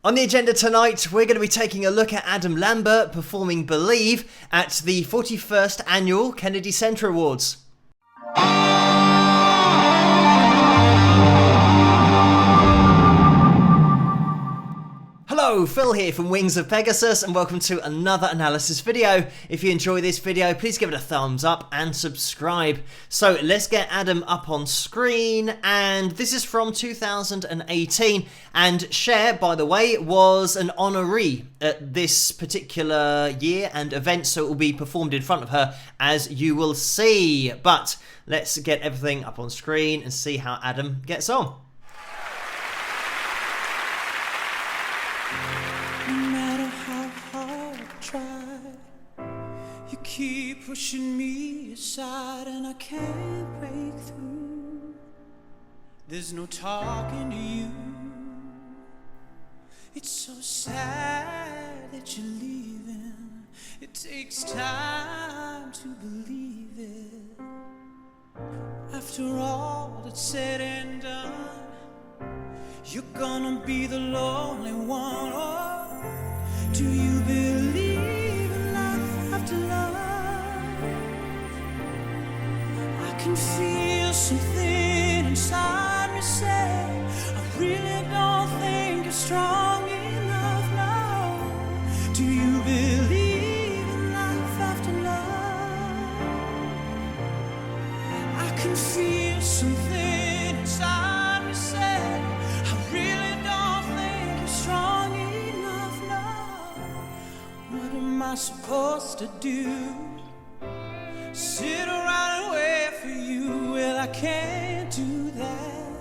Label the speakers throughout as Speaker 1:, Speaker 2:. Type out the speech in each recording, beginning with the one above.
Speaker 1: On the agenda tonight, we're going to be taking a look at Adam Lambert performing Believe at the 41st Annual Kennedy Center Awards. Hello, Phil here from Wings of Pegasus and welcome to another analysis video. If you enjoy this video, please give it a thumbs up and subscribe. So let's get Adam up on screen, and this is from 2018, and Cher, by the way, was an honoree at this particular year and event, so it will be performed in front of her, as you will see. But let's get everything up on screen and see how Adam gets on.
Speaker 2: Keep pushing me aside and I can't break through. There's no talking to you. It's so sad that you're leaving. It takes time to believe it. After all that's said and done, you're gonna be the lonely one. Oh, do you believe in life after love? I can feel something inside me say, I really don't think you're strong enough now. Do you believe in life after love? I can feel something inside me say, I really don't think you're strong enough now. What am I supposed to do? Sit around and wait for you? Well, I can't do that.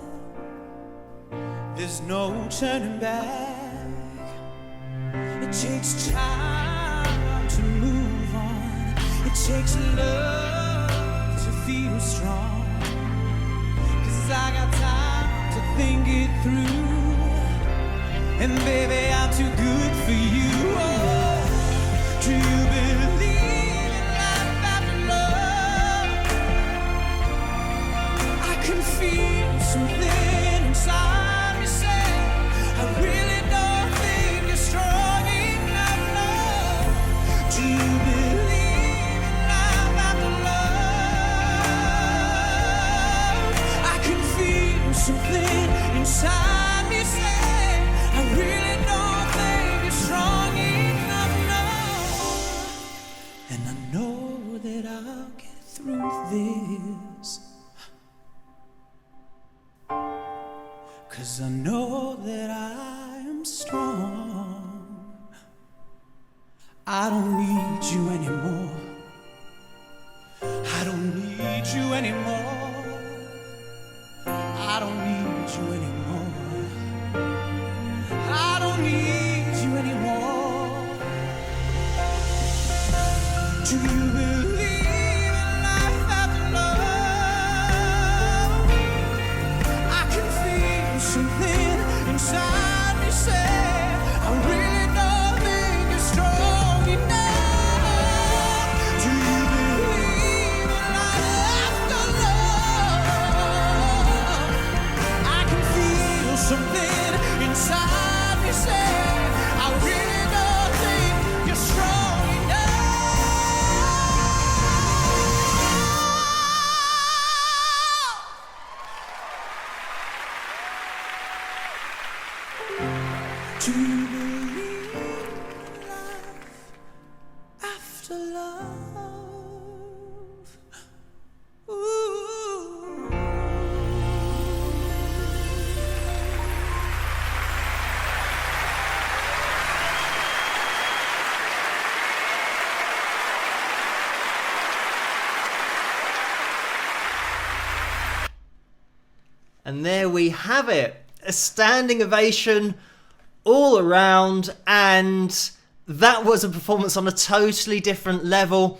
Speaker 2: There's no turning back. It takes time to move on. It takes love to feel strong. 'Cause I got time to think it through. And baby, I'm too good for you. Oh, do you believe? I can feel something inside me say, I really don't think you're strong enough now. Do you believe in life after love? I can feel something inside me say, I really don't think you're strong enough now. And I know that I'll get through this, 'cause I know that I am strong. I don't need you anymore. I don't need you anymore. I don't need you anymore. I don't need you anymore. Do you believe in life after love? Something inside me say, I really don't think you're strong enough. Do you believe in life after love? I can feel something inside me say, I really don't think you're strong enough. Do you believe in life after love? Ooh.
Speaker 1: And there we have it. A standing ovation all around, and that was a performance on a totally different level.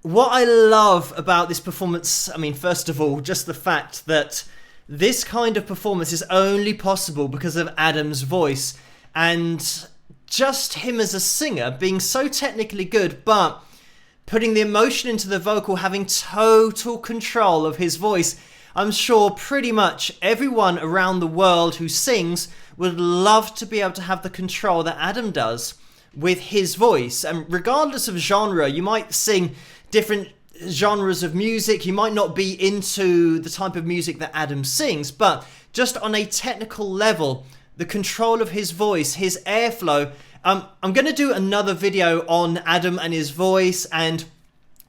Speaker 1: What I love about this performance, I mean, first of all, just the fact that this kind of performance is only possible because of Adam's voice, and just him as a singer being so technically good, but putting the emotion into the vocal, having total control of his voice. I'm sure pretty much everyone around the world who sings would love to be able to have the control that Adam does with his voice. And regardless of genre, you might sing different genres of music, you might not be into the type of music that Adam sings, but just on a technical level, the control of his voice, his airflow. I'm going to do another video on Adam and his voice, and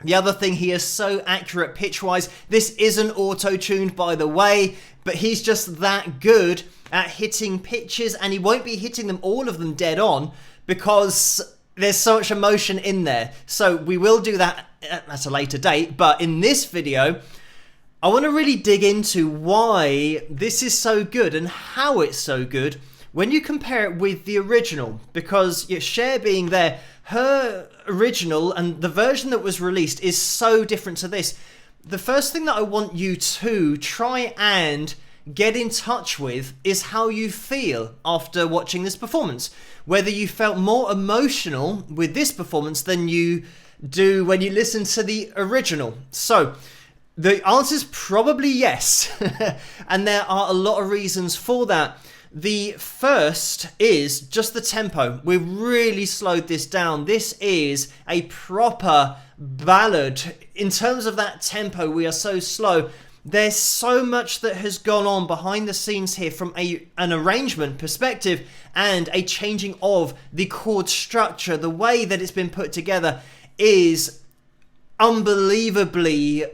Speaker 1: the other thing, he is so accurate pitch-wise. This isn't auto-tuned, by the way, but he's just that good at hitting pitches, and he won't be hitting them, all of them, dead on, because there's so much emotion in there. So we will do that at a later date, but in this video, I want to really dig into why this is so good and how it's so good when you compare it with the original, because Cher being there, her original and the version that was released is so different to this. The first thing that I want you to try and get in touch with is how you feel after watching this performance. Whether you felt more emotional with this performance than you do when you listen to the original. So the answer is probably yes. And there are a lot of reasons for that. The first is just the tempo. We've really slowed this down. This is a proper ballad. In terms of that tempo, we are so slow. There's so much that has gone on behind the scenes here from an arrangement perspective and a changing of the chord structure. The way that it's been put together is unbelievably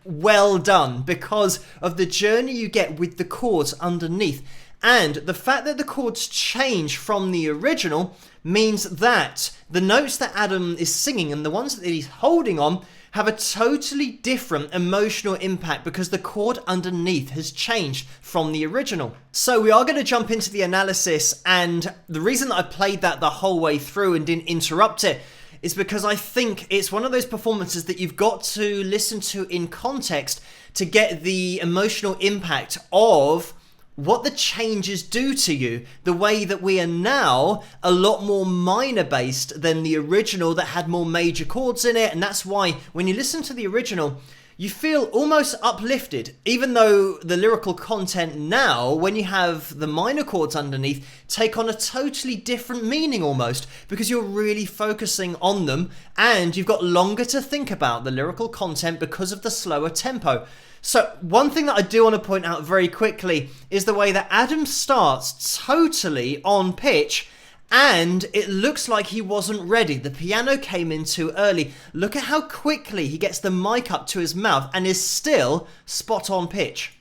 Speaker 1: well done because of the journey you get with the chords underneath. And the fact that the chords change from the original means that the notes that Adam is singing and the ones that he's holding on have a totally different emotional impact because the chord underneath has changed from the original. So we are going to jump into the analysis, and the reason that I played that the whole way through and didn't interrupt it is because I think it's one of those performances that you've got to listen to in context to get the emotional impact of what the changes do to you. The way that we are now a lot more minor based than the original that had more major chords in it, and that's why when you listen to the original you feel almost uplifted, even though the lyrical content now, when you have the minor chords underneath, take on a totally different meaning almost, because you're really focusing on them and you've got longer to think about the lyrical content because of the slower tempo. So one thing that I do want to point out very quickly is the way that Adam starts totally on pitch and it looks like he wasn't ready. The piano came in too early. Look at how quickly he gets the mic up to his mouth and is still spot on pitch.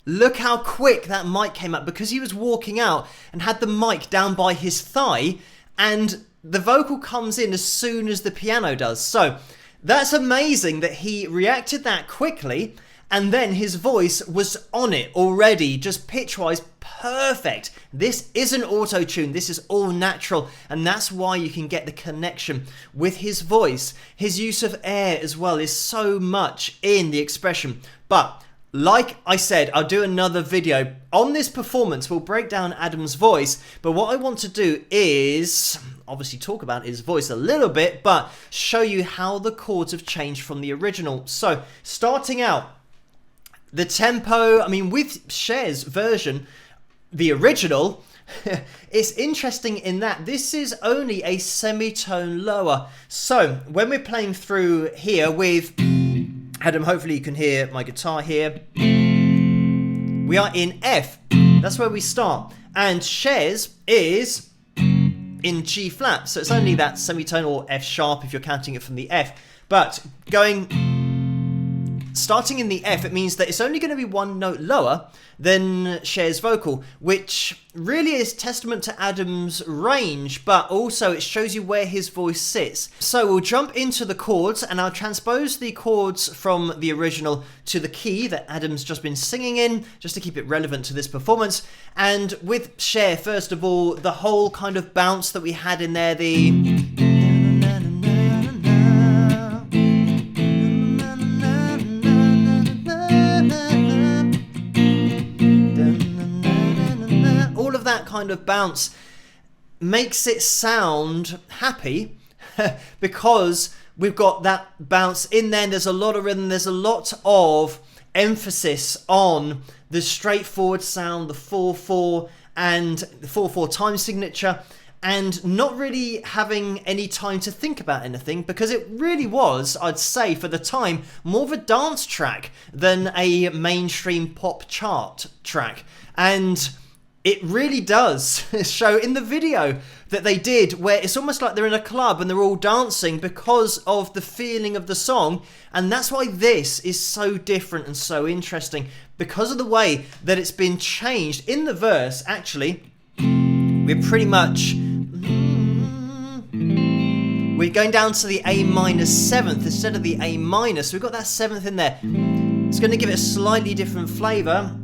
Speaker 1: Look how quick that mic came up because he was walking out and had the mic down by his thigh, and the vocal comes in as soon as the piano does. So that's amazing that he reacted that quickly, and then his voice was on it already, just pitch-wise perfect. This isn't auto-tuned, this is all natural, and that's why you can get the connection with his voice. His use of air as well is so much in the expression. But like I said, I'll do another video on this performance. We'll break down Adam's voice, but what I want to do is obviously talk about his voice a little bit, but show you how the chords have changed from the original. So starting out, the tempo, I mean, with Cher's version, the original, it's interesting in that this is only a semitone lower. So when we're playing through here with Adam, hopefully you can hear my guitar here. We are in F. That's where we start. And Cher's is in G flat. So it's only that semitone, or F sharp if you're counting it from the F. But starting in the F, it means that it's only going to be one note lower than Cher's vocal, which really is testament to Adam's range, but also it shows you where his voice sits. So we'll jump into the chords, and I'll transpose the chords from the original to the key that Adam's just been singing in, just to keep it relevant to this performance. And with Cher, first of all, the whole kind of bounce that we had in there, that kind of bounce makes it sound happy because we've got that bounce in there, and there's a lot of rhythm, there's a lot of emphasis on the straightforward sound, the 4/4 and the 4/4 time signature, and not really having any time to think about anything, because it really was, I'd say for the time, more of a dance track than a mainstream pop chart track. And it really does show in the video that they did, where it's almost like they're in a club and they're all dancing because of the feeling of the song. And that's why this is so different and so interesting, because of the way that it's been changed. In the verse, actually, we're pretty much, we're going down to the A minor 7th instead of the A minor, so we've got that 7th in there. It's going to give it a slightly different flavour.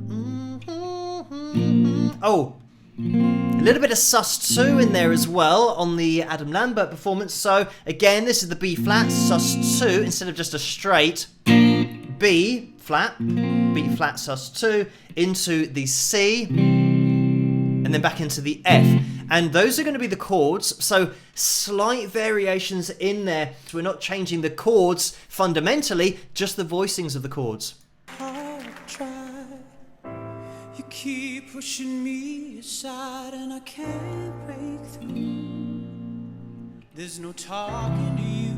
Speaker 1: Oh, a little bit of sus2 in there as well on the Adam Lambert performance. So again, this is the B flat, sus2, instead of just a straight B flat, sus2, into the C, and then back into the F. And those are going to be the chords, so slight variations in there. So we're not changing the chords fundamentally, just the voicings of the chords.
Speaker 2: I'll try. You keep pushing me aside and I can't break through. There's no talking to you.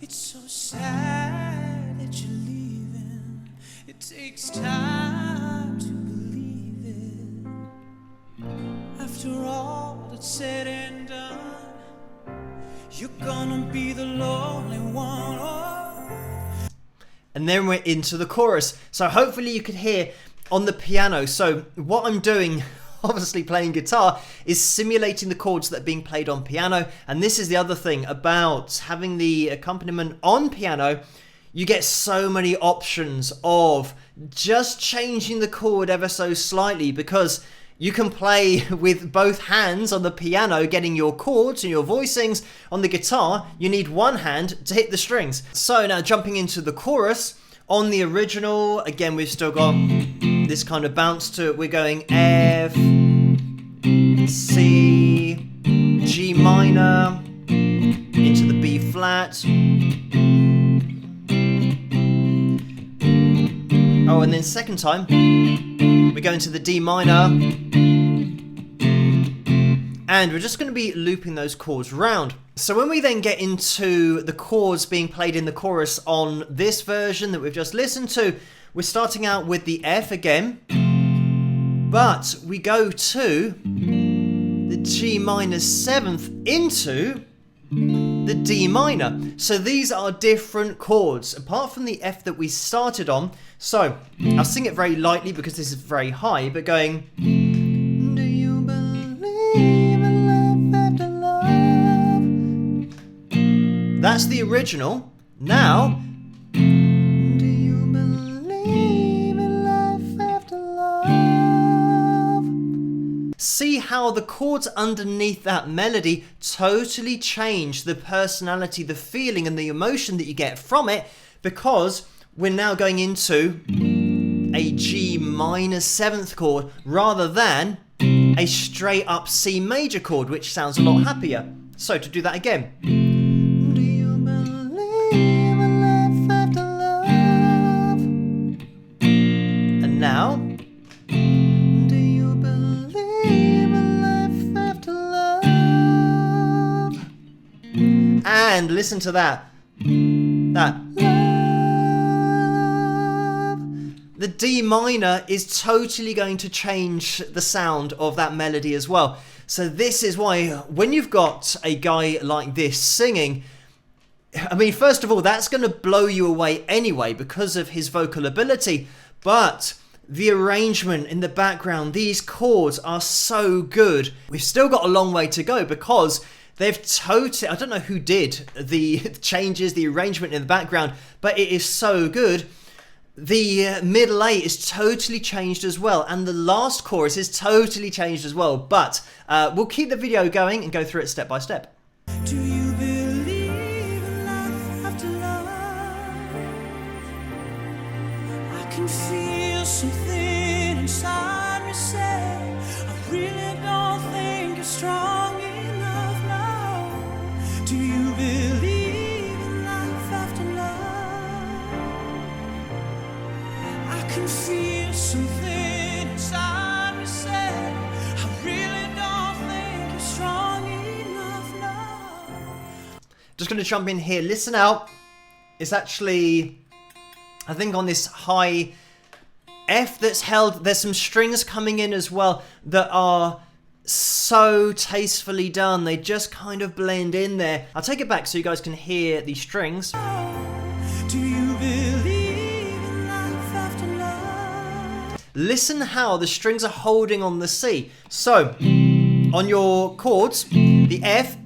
Speaker 2: It's so sad that you're leaving. It takes time to believe it. After all that's said and done, you're gonna be the lonely one. Oh.
Speaker 1: And then we're into the chorus. So hopefully you could hear on the piano. So what I'm doing, obviously playing guitar, is simulating the chords that are being played on piano. And this is the other thing about having the accompaniment on piano. You get so many options of just changing the chord ever so slightly, because you can play with both hands on the piano, getting your chords and your voicings. On the guitar, you need one hand to hit the strings. So now jumping into the chorus, on the original, again, we've still got this kind of bounce to it. We're going F, C, G minor, into the B flat. Oh, and then second time, we go into the D minor, and we're just going to be looping those chords round. So when we then get into the chords being played in the chorus on this version that we've just listened to, we're starting out with the F again, but we go to the G minor 7th into the D minor. So these are different chords, apart from the F that we started on. So I'll sing it very lightly because this is very high, but going, do you believe in life after love? That's the original. Now, do you believe in life after love? See how the chords underneath that melody totally change the personality, the feeling and the emotion that you get from it, because we're now going into a G minor 7th chord rather than a straight up C major chord, which sounds a lot happier. So to do that again. Do you believe in life after love? And now, do you believe in life after love? And listen to that. That. The D minor is totally going to change the sound of that melody as well. So this is why when you've got a guy like this singing, I mean, first of all, that's going to blow you away anyway because of his vocal ability. But the arrangement in the background, these chords are so good. We've still got a long way to go because they've totally, I don't know who did the changes, the arrangement in the background, but it is so good. The middle eight is totally changed as well, and the last chorus is totally changed as well, but we'll keep the video going and go through it step by step.
Speaker 2: Do you believe in life after love? I can feel something inside me say, I really don't think you're strong enough now. Do you believe can feel something inside me say, I really don't think you're strong enough now.
Speaker 1: Just going to jump in here. Listen out. It's actually, I think, on this high F that's held. There's some strings coming in as well that are so tastefully done. They just kind of blend in there. I'll take it back so you guys can hear the strings.
Speaker 2: Do you believe in life after love?
Speaker 1: Listen how the strings are holding on the C. So, on your chords, the F,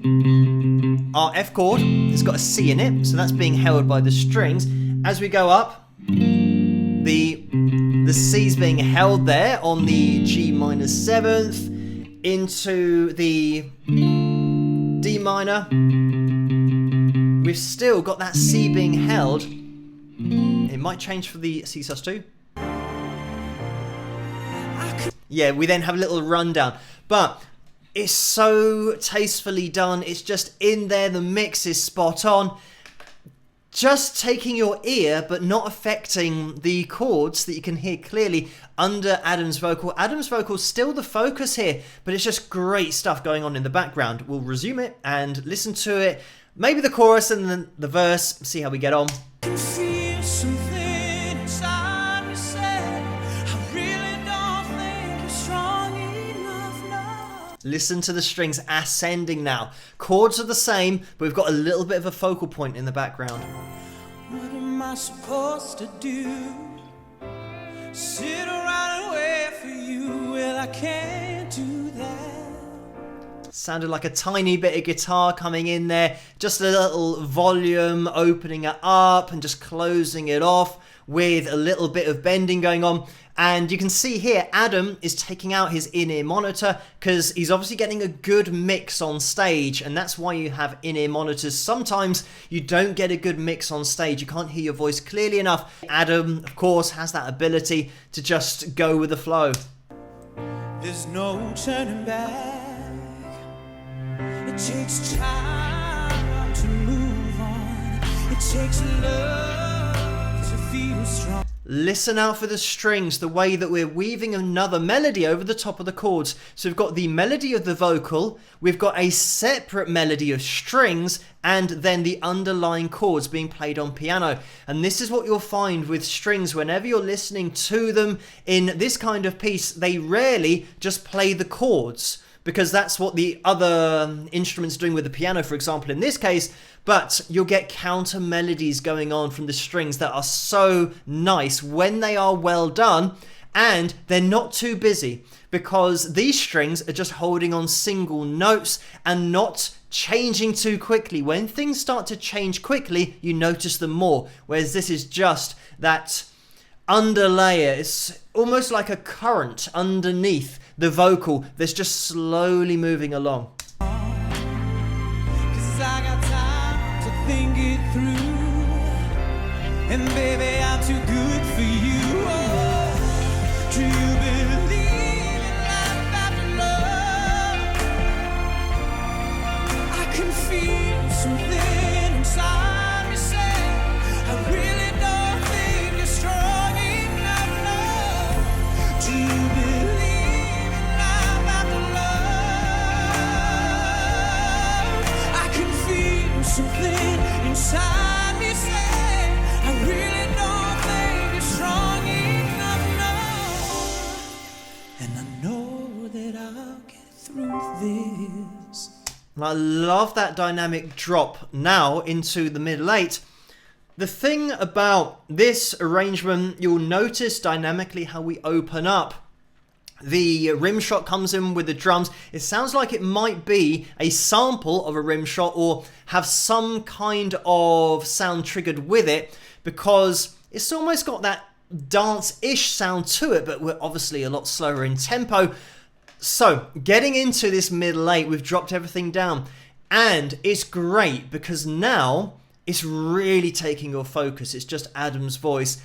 Speaker 1: our F chord, has got a C in it, so that's being held by the strings. As we go up, the C's being held there on the G minor 7th, into the D minor. We've still got that C being held. It might change for the C sus2. Yeah, we then have a little rundown. But it's so tastefully done. It's just in there. The mix is spot on. Just taking your ear, but not affecting the chords that you can hear clearly under Adam's vocal. Adam's vocal is still the focus here, but it's just great stuff going on in the background. We'll resume it and listen to it. Maybe the chorus and then the verse. See how we get on.
Speaker 2: Can feel something inside me say, I really don't think you're strong enough now.
Speaker 1: Listen to the strings ascending now. Chords are the same, but we've got a little bit of a focal point in the background.
Speaker 2: What am I supposed to do? Sit around and wait for you? Well, I can't do that.
Speaker 1: Sounded like a tiny bit of guitar coming in there. Just a little volume, opening it up and just closing it off with a little bit of bending going on. And you can see here, Adam is taking out his in-ear monitor because he's obviously getting a good mix on stage, and that's why you have in-ear monitors. Sometimes you don't get a good mix on stage. You can't hear your voice clearly enough. Adam, of course, has that ability to just go with the flow.
Speaker 2: There's no turning back. It takes time to move on. It takes love to feel strong.
Speaker 1: Listen out for the strings, the way that we're weaving another melody over the top of the chords. So we've got the melody of the vocal, we've got a separate melody of strings, and then the underlying chords being played on piano. And this is what you'll find with strings whenever you're listening to them in this kind of piece. They rarely just play the chords, because that's what the other instruments are doing with the piano, for example, in this case. But you'll get counter melodies going on from the strings that are so nice when they are well done, and they're not too busy, because these strings are just holding on single notes and not changing too quickly. When things start to change quickly, you notice them more, whereas this is just that underlayer. It's almost like a current underneath the vocal that's just slowly moving along.
Speaker 2: 'Cause I got time to think it through, and baby, I'm too good for you. Oh, do you believe in life after love? I can feel something inside me say, I really don't think you're strong enough now. Do you believe in life after love? I can feel something inside me say, I really don't think you're strong enough now. And I know that I'll get through this.
Speaker 1: And I love that dynamic drop now into the middle eight. The thing about this arrangement, you'll notice dynamically how we open up. The rim shot comes in with the drums. It sounds like it might be a sample of a rim shot or have some kind of sound triggered with it, because it's almost got that dance-ish sound to it, but we're obviously a lot slower in tempo. So getting into this middle eight, we've dropped everything down, and it's great because now it's really taking your focus. It's just Adam's voice.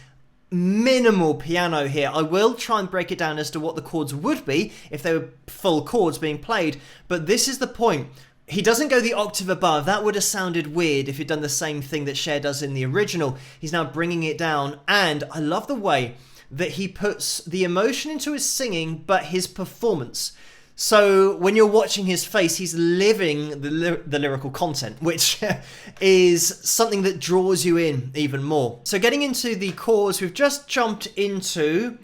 Speaker 1: Minimal piano here. I will try and break it down as to what the chords would be if they were full chords being played, but this is the point. He doesn't go the octave above. That would have sounded weird if he'd done the same thing that Cher does in the original. He's now bringing it down, and I love the way that he puts the emotion into his singing, but his performance. So when you're watching his face, he's living the lyrical content, which is something that draws you in even more. So getting into the chords, we've just jumped into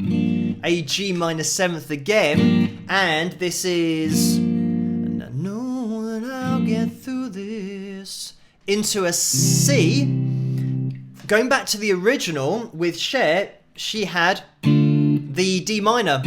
Speaker 1: a G minor 7th again, and this is, and I know that I'll get through this, into a C. Going back to the original with Cher, she had the D minor.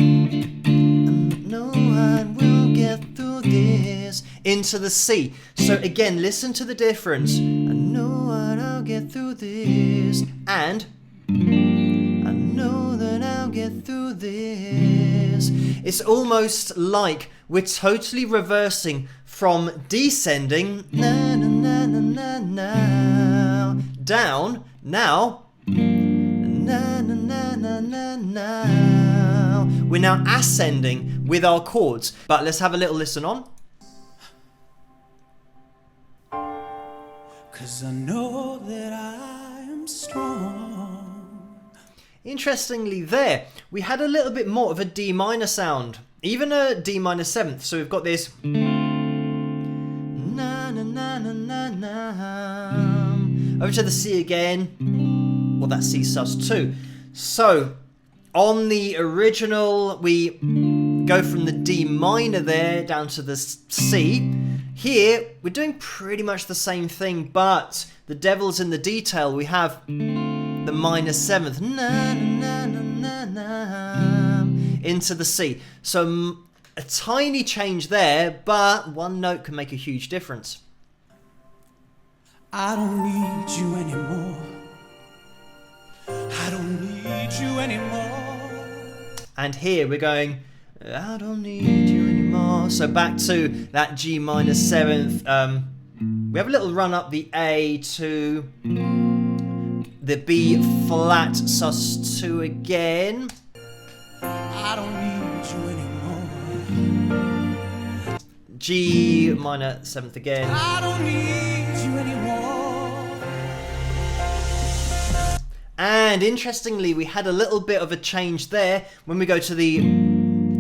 Speaker 1: This into the C. So again, listen to the difference. I know that I'll get through this, and I know that I'll get through this. It's almost like we're totally reversing from descending na, na, na, na, na, na, down now na, na, na, na, na, na. We're now ascending with our chords. But let's have a little listen on.
Speaker 2: 'Cause I know that I am strong.
Speaker 1: Interestingly there, we had a little bit more of a D minor sound. Even a D minor 7th. So we've got this na na na na na na. Over to the C again. Well, that's C sus2. So on the original, we go from the D minor there down to the C. Here, we're doing pretty much the same thing, but the devil's in the detail. We have the minor 7th na, na, na, na, na, into the C. So a tiny change there, but one note can make a huge difference.
Speaker 2: I don't need you anymore. I don't need you anymore.
Speaker 1: And here we're going, I don't need you anymore. So back to that G minor 7th. We have a little run up the A to the B flat sus2 again.
Speaker 2: I don't need you anymore.
Speaker 1: G minor 7th again.
Speaker 2: I don't need you anymore.
Speaker 1: And interestingly, we had a little bit of a change there when we go to the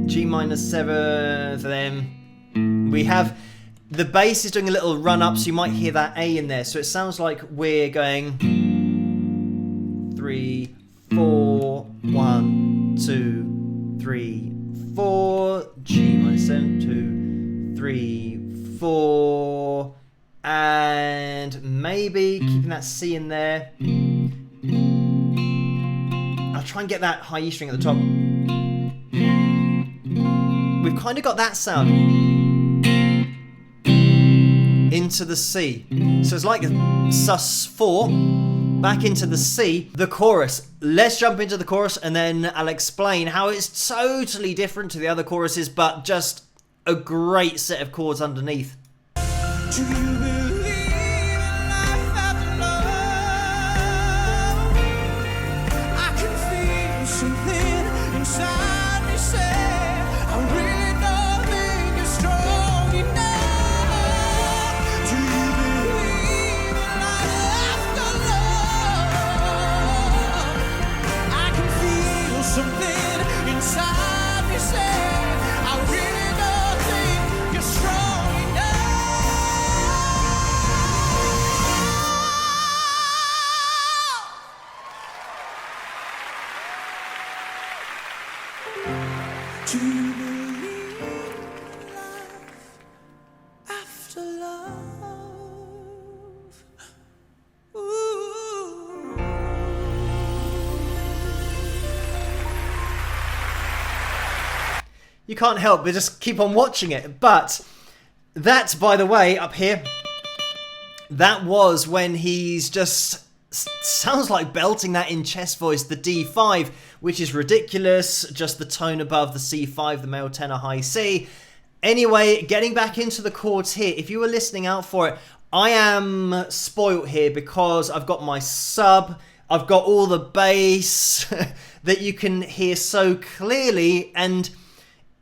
Speaker 1: G minor 7th. Then we have the bass is doing a little run up, so you might hear that A in there. So it sounds like we're going 3, 4, 1, 2, 3, 4, G minor 7, 2, 3, 4, and maybe keeping that C in there. I'll try and get that high E string at the top. We've kind of got that sound into the C. So it's like a sus4 back into the C. The chorus. Let's jump into the chorus and then I'll explain how it's totally different to the other choruses, but just a great set of chords underneath.
Speaker 2: Do you believe in life after love? I can feel something inside me say, I really don't think you're strong enough. Do you believe in life after love? I can feel something inside me say, I really don't think you're strong enough. Do you believe in life after love? Ooh.
Speaker 1: You can't help but just keep on watching it. But that, by the way, up here, that was when he's just sounds like belting that in chest voice, the D5, which is ridiculous, just the tone above the C5, the male tenor high C. Anyway, getting back into the chords here, if you were listening out for it, I am spoilt here because I've got my sub, I've got all the bass that you can hear so clearly, and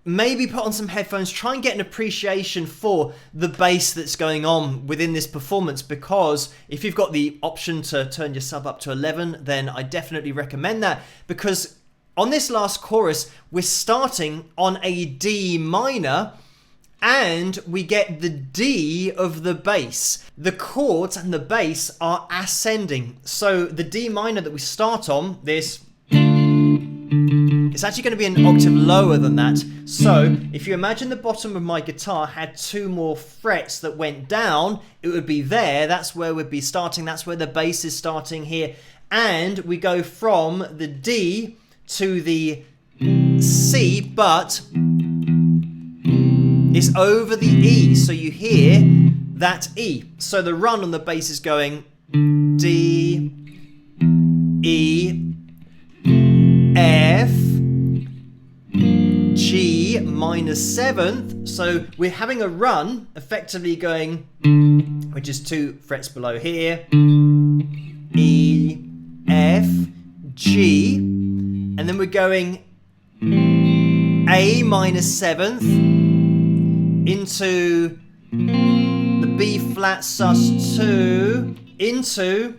Speaker 1: maybe put on some headphones, try and get an appreciation for the bass that's going on within this performance, because if you've got the option to turn your sub up to 11, then I definitely recommend that, because on this last chorus, we're starting on a D minor, and we get the D of the bass. The chords and the bass are ascending. So the D minor that we start on, this, it's actually going to be an octave lower than that. So if you imagine the bottom of my guitar had 2 more frets that went down, it would be there. That's where we'd be starting. That's where the bass is starting here. And we go from the D to the C, but it's over the E, so you hear that E. So the run on the bass is going D, E, F, G minor 7th. So we're having a run effectively going, which is 2 frets below here, E, F, G, and then we're going A minor 7th into the B flat sus2 into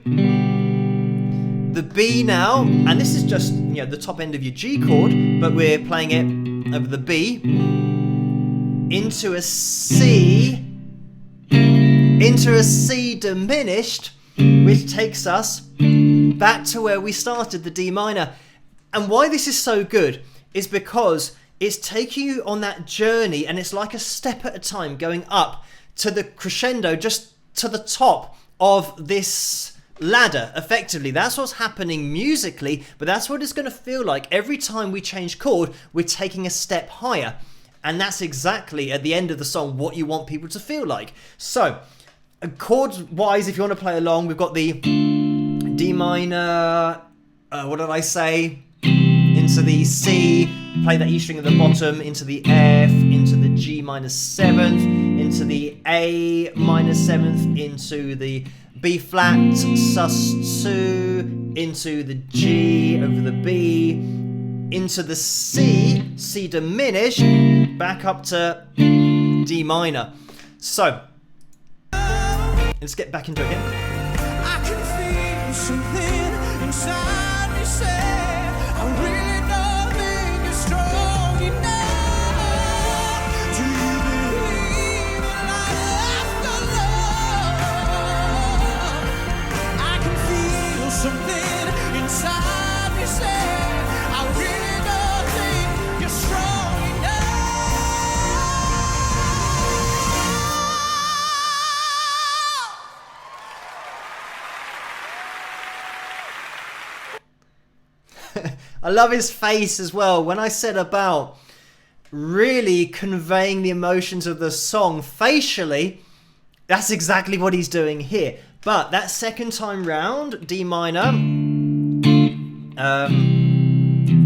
Speaker 1: the B now, and this is just, you know, the top end of your G chord, but we're playing it over the B into a C, into a C diminished, which takes us back to where we started, the D minor. And why this is so good is because it's taking you on that journey, and it's like a step at a time going up to the crescendo, just to the top of this ladder. Effectively, that's what's happening musically, but that's what it's going to feel like every time we change chord. We're taking a step higher, and that's exactly at the end of the song what you want people to feel like. So chords wise, if you want to play along, we've got the D minor, what did I say, into the C, play that E string at the bottom, into the F, into the G minor 7th, into the A minor 7th, into the B flat sus2, into the G over the B, into the C, C diminished, back up to D minor. So let's get back into it again.
Speaker 2: I can feel something inside me say, I really don't think you're strong enough. Do you believe in life after love? I can feel something inside me say, I really don't think you're strong
Speaker 1: I love his face as well. When I said about really conveying the emotions of the song facially, that's exactly what he's doing here. But that second time round, D minor,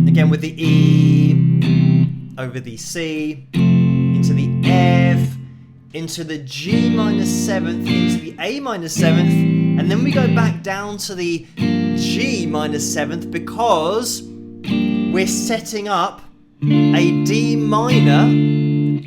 Speaker 1: again with the E, over the C, into the F, into the G minor 7th, into the A minor 7th, and then we go back down to the G minor 7th because we're setting up a D minor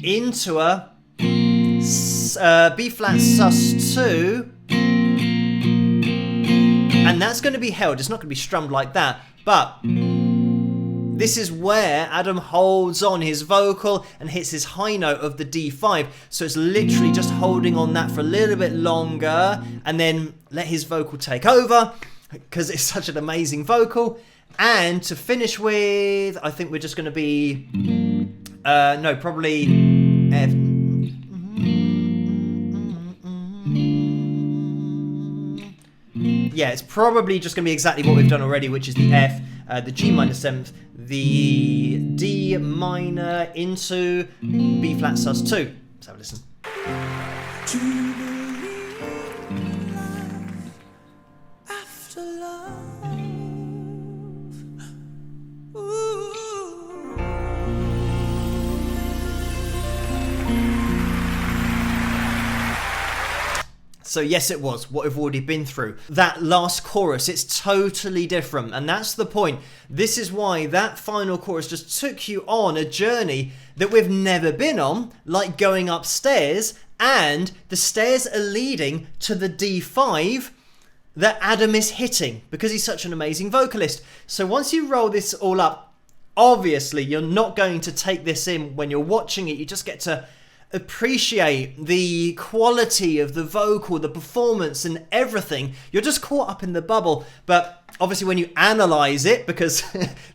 Speaker 1: into a B flat sus2, and that's going to be held. It's not going to be strummed like that, but this is where Adam holds on his vocal and hits his high note of the D5. So it's literally just holding on that for a little bit longer and then let his vocal take over because it's such an amazing vocal. And to finish with, I think we're just going to be, probably F. Yeah, it's probably just going to be exactly what we've done already, which is the F, the G minor 7th, the D minor into B flat sus2. Let's have a listen.
Speaker 2: Do you believe in life after love? Ooh.
Speaker 1: So yes, it was what we've already been through. That last chorus, it's totally different. And that's the point. This is why that final chorus just took you on a journey that we've never been on, like going upstairs, and the stairs are leading to the D5 that Adam is hitting because he's such an amazing vocalist. So once you roll this all up obviously you're not going to take this in when you're watching it. You just get to appreciate the quality of the vocal, the performance and everything. You're just caught up in the bubble. But obviously when you analyze it, because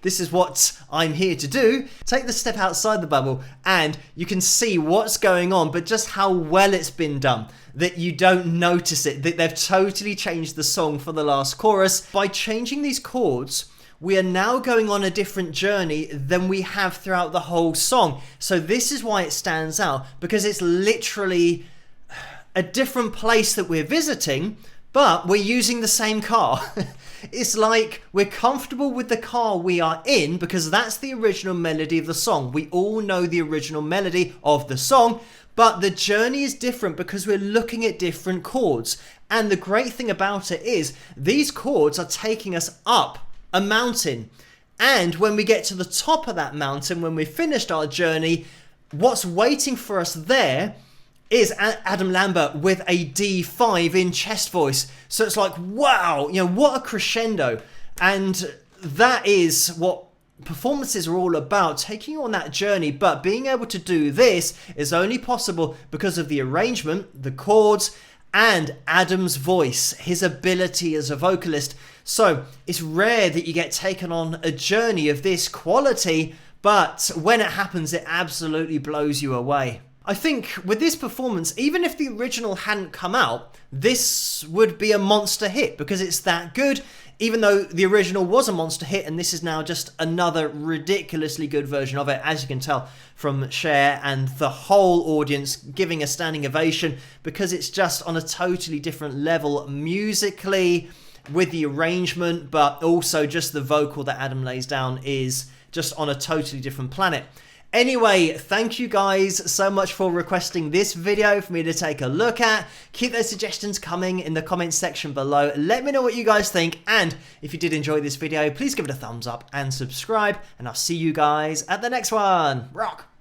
Speaker 1: this is what I'm here to do, take the step outside the bubble and you can see what's going on, but just how well it's been done, that you don't notice it, that they've totally changed the song for the last chorus. By changing these chords, we are now going on a different journey than we have throughout the whole song. So this is why it stands out, because it's literally a different place that we're visiting, but we're using the same car. It's like we're comfortable with the car we are in, because that's the original melody of the song. We all know the original melody of the song, but the journey is different because we're looking at different chords. And the great thing about it is these chords are taking us up a mountain, and when we get to the top of that mountain, when we've finished our journey, what's waiting for us there is Adam Lambert with a D5 in chest voice. So it's like, wow, you know, what a crescendo. And that is what performances are all about, taking you on that journey. But being able to do this is only possible because of the arrangement, the chords, and Adam's voice, his ability as a vocalist. So it's rare that you get taken on a journey of this quality, but when it happens, it absolutely blows you away. I think with this performance, even if the original hadn't come out, this would be a monster hit because it's that good, even though the original was a monster hit, and this is now just another ridiculously good version of it, as you can tell from Cher and the whole audience giving a standing ovation, because it's just on a totally different level musically with the arrangement, but also just the vocal that Adam lays down is just on a totally different planet. Anyway, thank you guys so much for requesting this video for me to take a look at. Keep those suggestions coming in the comments section below. Let me know what you guys think, and if you did enjoy this video, please give it a thumbs up and subscribe, and I'll see you guys at the next one. Rock!